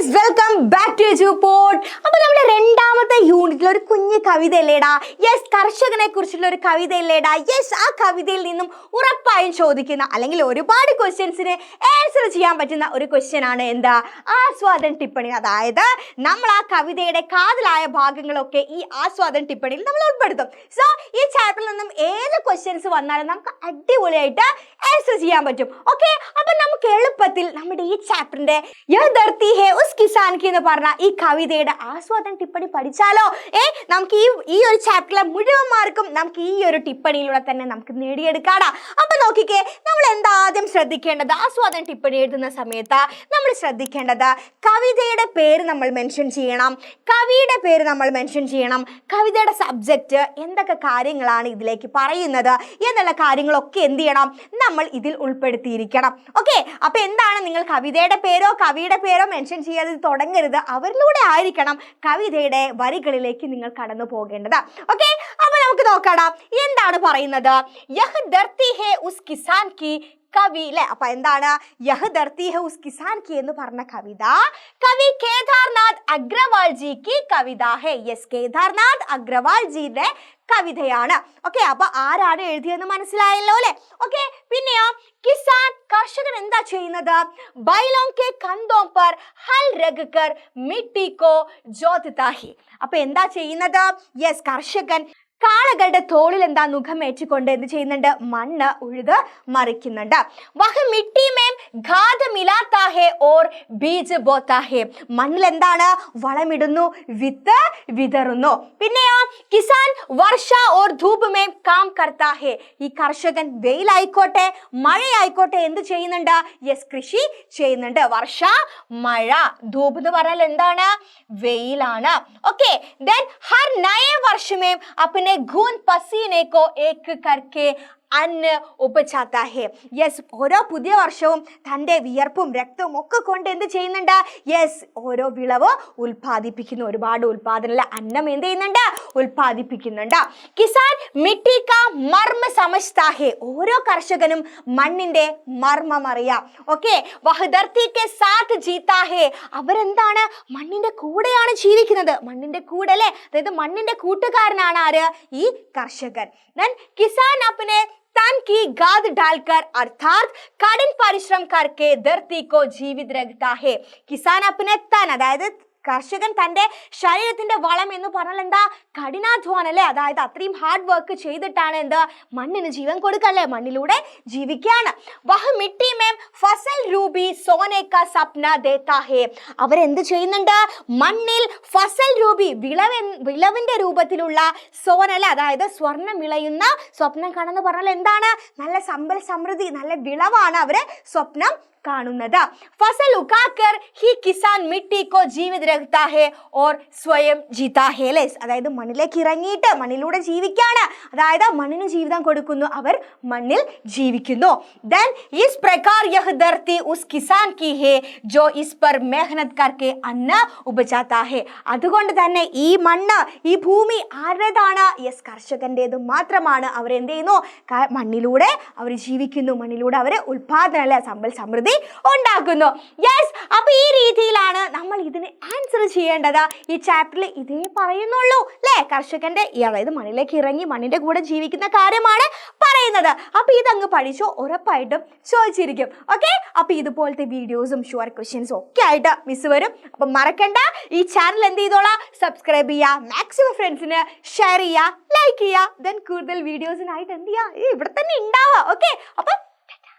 Guys welcome back to Edupod. അപ്പോൾ നമ്മുടെ രണ്ടാമത്തെ യൂണിറ്റിൽ ഒരു കുഞ്ഞു കവിത അല്ലേടാ? യെസ്, കർഷകനെ കുറിച്ചുള്ള ഒരു കവിത അല്ലേടാ? യെസ്, ആ കവിതയിൽ നിന്നും ഉറപ്പായും ചോദിക്കുന്ന അല്ലെങ്കിൽ ഒരുപാട് ക്വസ്റ്റ്യൻസിന് ആൻസർ ചെയ്യാൻ പറ്റുന്ന ഒരു ക്വസ്റ്റ്യൻ ആണ് എന്താ? ആസ്വാദൻ ടിപ്പണി. അതായത് നമ്മൾ ആ കവിതയുടെ കാതലായ ഭാഗങ്ങളൊക്കെ ഈ ആസ്വാദൻ ടിപ്പണിയിൽ നമ്മൾ ഉൾപ്പെടുത്തും. സോ ഈ ചാപ്റ്ററിൽ നിന്നും ഏത് ക്വസ്റ്റ്യൻസ് വന്നാലും നമുക്ക് അടിപൊളിയായിട്ട് ആൻസർ ചെയ്യാൻ പറ്റും. ഓക്കെ, അപ്പൊ നമുക്ക് എളുപ്പത്തിൽ നമ്മുടെ ഈ ചാപ്റ്ററിന്റെ ധർത്തി ഹേ ഉസ് കിസാൻ കി എന്ന് പറഞ്ഞ ഈ കവിതയുടെ ആസ്വാദന ടിപ്പണി പഠിച്ചാലോ? നമുക്ക് ഈ ഒരു ചാപ്റ്ററിലെ മുഴുവൻ മാർക്കും നമുക്ക് ഈ ഒരു ടിപ്പണിയിലൂടെ തന്നെ നമുക്ക് നേടിയെടുക്കാടാ. അപ്പൊ നോക്കിക്കേ, നമ്മൾ എന്താ ആദ്യം ശ്രദ്ധിക്കേണ്ടത്? ആസ്വാദന ടിപ്പണി എഴുതുന്ന സമയത്ത് നമ്മൾ ശ്രദ്ധിക്കേണ്ടത് കവിതയുടെ പേര് നമ്മൾ മെൻഷൻ ചെയ്യണം, കവിയുടെ പേര് നമ്മൾ മെൻഷൻ ചെയ്യണം, കവിതയുടെ സബ്ജക്റ്റ് എന്തൊക്കെ കാര്യങ്ങളാണ് ഇതിലേക്ക് പറയുന്നത് എന്നുള്ള കാര്യങ്ങളൊക്കെ എന്ത് ചെയ്യണം, നമ്മൾ ഇതിൽ ഉൾപ്പെടുത്തിയിരിക്കണം. ഓക്കെ, അപ്പൊ എന്താണ്, നിങ്ങൾ കവിതയുടെ പേരോ കവിയുടെ പേരോ മെൻഷൻ ചെയ്യാതെ തുടങ്ങരുത്. അവരിലൂടെ ആയിരിക്കണം കവിതയുടെ വരികളിലേക്ക് നിങ്ങൾ കടന്നു പോകേണ്ടത്. ഓക്കെ, അപ്പൊ നമുക്ക് നോക്കാം എന്താണ് പറയുന്നത്. യഹ് ധർത്തി ഹേ ഉസ് കിസാൻ കി കവി അല്ലെ. അപ്പൊ എന്താണ് യഹ് ധർത്തി ഹേ ഉസ് കിസാൻ കി എന്ന് പറഞ്ഞ കവിത കവി കേദാർനാഥ് അഗ്രവാൾ ജി കി കവിത ഹേ. യെസ്, കേദാർനാഥ് അഗ്രവാൾ ജിയുടെ കവിതയാണ്. ഓക്കെ, അപ്പൊ ആരാണ് എഴുതിയെന്ന് മനസ്സിലായല്ലോ അല്ലെ? ഓക്കെ, പിന്നെയോ കിസാൻ കർഷകൻ എന്താ ചെയ്യുന്നത്? ബൈലോം കെ കന്തോം പർ ഹൽ രഗ് കർ മിട്ടി കോ ജോത്താ ഹേ. അപ്പൊ എന്താ ചെയ്യുന്നത്? യെസ്, കർഷകൻ കാളകളുടെ തോളിൽ എന്താ മുഖമേറ്റുകൊണ്ട് എന്ത് ചെയ്യുന്നുണ്ട്? മണ്ണ് ഉഴുത് മറിക്കുന്നുണ്ട്. വഹ് മിട്ടി മേം ഖാദ് മിലാത്താ ഹേ ഓർ ബീജ് ബോത്താ ഹേ. മണ്ണിൽ എന്താണ്? വളമിടുന്നു, വിത്ത് വിതറുന്നു. പിന്നെയോ കിസാൻ വർഷ ഓർ ധൂപ് മേം കാം കർത്താ ഹേ. ഈ കർഷകൻ വെയിലായിക്കോട്ടെ മഴയായിക്കോട്ടെ എന്ത് ചെയ്യുന്നുണ്ട്? യെസ്, കൃഷി ചെയ്യുന്നുണ്ട്. വർഷ മഴ, ധൂപ് എന്ന് പറഞ്ഞാൽ എന്താണ്? വെയിലാണ്. ഓക്കെ, ദെൻ ഹർ നയേ വർഷ മേം अपने खून पसीने को एक करके അന്ന് ഉപചാത്താ ഹേ. യെസ്, ഓരോ പുതിയ വർഷവും തൻ്റെ വിയർപ്പും രക്തവും ഒക്കെ കൊണ്ട് എന്ത് ചെയ്യുന്നുണ്ട്? യെസ്, ഓരോ വിളവ് ഉൽപ്പാദിപ്പിക്കുന്നു. ഒരുപാട് ഉൽപാദനമുള്ള അന്നം എന്ത് ചെയ്യുന്നുണ്ട്? ഉൽപ്പാദിപ്പിക്കുന്നുണ്ട്. കിസാൻ മിട്ടി കാ മർമ്മ സമജ്താ ഹേ. ഓരോ കർഷകനും മണ്ണിന്റെ മർമ്മം അറിയാം. ഓക്കെ, വഹ് ധർത്തി കെ സാത്ത് ജീത്താ ഹേ. അവരെന്താണ്? മണ്ണിന്റെ കൂടെയാണ് ജീവിക്കുന്നത്. മണ്ണിന്റെ കൂടെ അല്ലെ, അതായത് മണ്ണിന്റെ കൂട്ടുകാരനാണ് ആര്? ഈ കർഷകൻ. കിസാൻ അപ്പനെ तन की गाद डालकर अर्थात कठिन परिश्रम करके धरती को जीवित रखता है. किसान अपने तन, അതായത് കർഷകൻ തൻ്റെ ശരീരത്തിന്റെ വളം എന്ന് പറഞ്ഞാൽ എന്താ? കഠിനാധ്വാനം അല്ലേ? അതായത് അത്രയും ഹാർഡ് വർക്ക് ചെയ്തിട്ടാണ് എന്ത് മണ്ണിന് ജീവൻ കൊടുക്കല്ലേ, മണ്ണിലൂടെ ജീവിക്കുകയാണ്. വഹ് മിട്ടി മേം ഫസൽ രൂപി സോനെ കാ സപ്ന ദേത്താ ഹേ. അവരെന്ത് ചെയ്യുന്നുണ്ട്? മണ്ണിൽ ഫസൽ രൂപി വിളവിന്റെ രൂപത്തിലുള്ള സോന അല്ലെ, അതായത് സ്വർണം വിളയുന്ന സ്വപ്നം കാണുന്ന പറഞ്ഞാൽ എന്താണ്? നല്ല സമ്പൽ സമൃദ്ധി, നല്ല വിളവാണ് അവര് സ്വപ്നം കാണുന്നത്. ഫസൽ ഉഗാകർ ഹി കിസാൻ മിട്ടി കോ ജീവിത് രഖ്താ ഹേ ഓർ സ്വയം ജീതാ ഹേ. അതായത് മണ്ണിലേക്ക് ഇറങ്ങിയിട്ട് മണ്ണിലൂടെ ജീവിക്കാണ്, അതായത് മണ്ണിന് ജീവിതം കൊടുക്കുന്നു, അവർ മണ്ണിൽ ജീവിക്കുന്നു. ദെൻ ഇസ് പ്രകാർ യഹ് ധർത്തി ഉസ് കിസാൻ കി ഹേ ജോ ഇസ് പർ മെഹനത് കർക്കെ അന്ന ഉപജാതാ ഹേ. അതുകൊണ്ട് തന്നെ ഈ മണ്ണ്, ഈ ഭൂമി ആരുടേതാണ്? യെസ്, കർഷകന്റേത് മാത്രമാണ്. അവരെന്ത് ചെയ്യുന്നു? മണ്ണിലൂടെ അവർ ജീവിക്കുന്നു, മണ്ണിലൂടെ അവർ ഉൽപാദനം അല്ലെ, സമ്പൽ സമൃദ്ധി ഉണ്ടാക്കുന്നു. യെസ്, അപ്പൊ ഈ രീതിയിലാണ് നമ്മൾ ഇതിന് ആൻസർ ചെയ്യേണ്ടത്. ഈ ചാപ്റ്ററിൽ ഇതേ പറയുന്നുള്ളൂ അല്ലെ? കർഷകന്റെ അതായത് മണ്ണിലേക്ക് ഇറങ്ങി മണ്ണിന്റെ കൂടെ ജീവിക്കുന്ന കാര്യമാണ് പറയുന്നത്. അപ്പൊ ഇതങ്ങ് പഠിച്ചോ, ഉറപ്പായിട്ടും ചോദിച്ചിരിക്കും. ഓക്കെ, അപ്പൊ ഇതുപോലത്തെ വീഡിയോസും ഷുവർ ക്വസ്റ്റ്യൻസും ഒക്കെ ആയിട്ട് മിസ് വരും. അപ്പൊ മറക്കണ്ട, ഈ ചാനൽ എന്ത് ചെയ്തോളാം? സബ്സ്ക്രൈബ് ചെയ്യുക, മാക്സിമം ഫ്രണ്ട്സിന് ഷെയർ ചെയ്യുക, ലൈക്ക് ചെയ്യുക. ദെൻ കൂടുതൽ വീഡിയോസിനായിട്ട് എന്ത് ചെയ്യുക? ഇവിടെ തന്നെ ഉണ്ടാവുക. ഓക്കെ, അപ്പൊ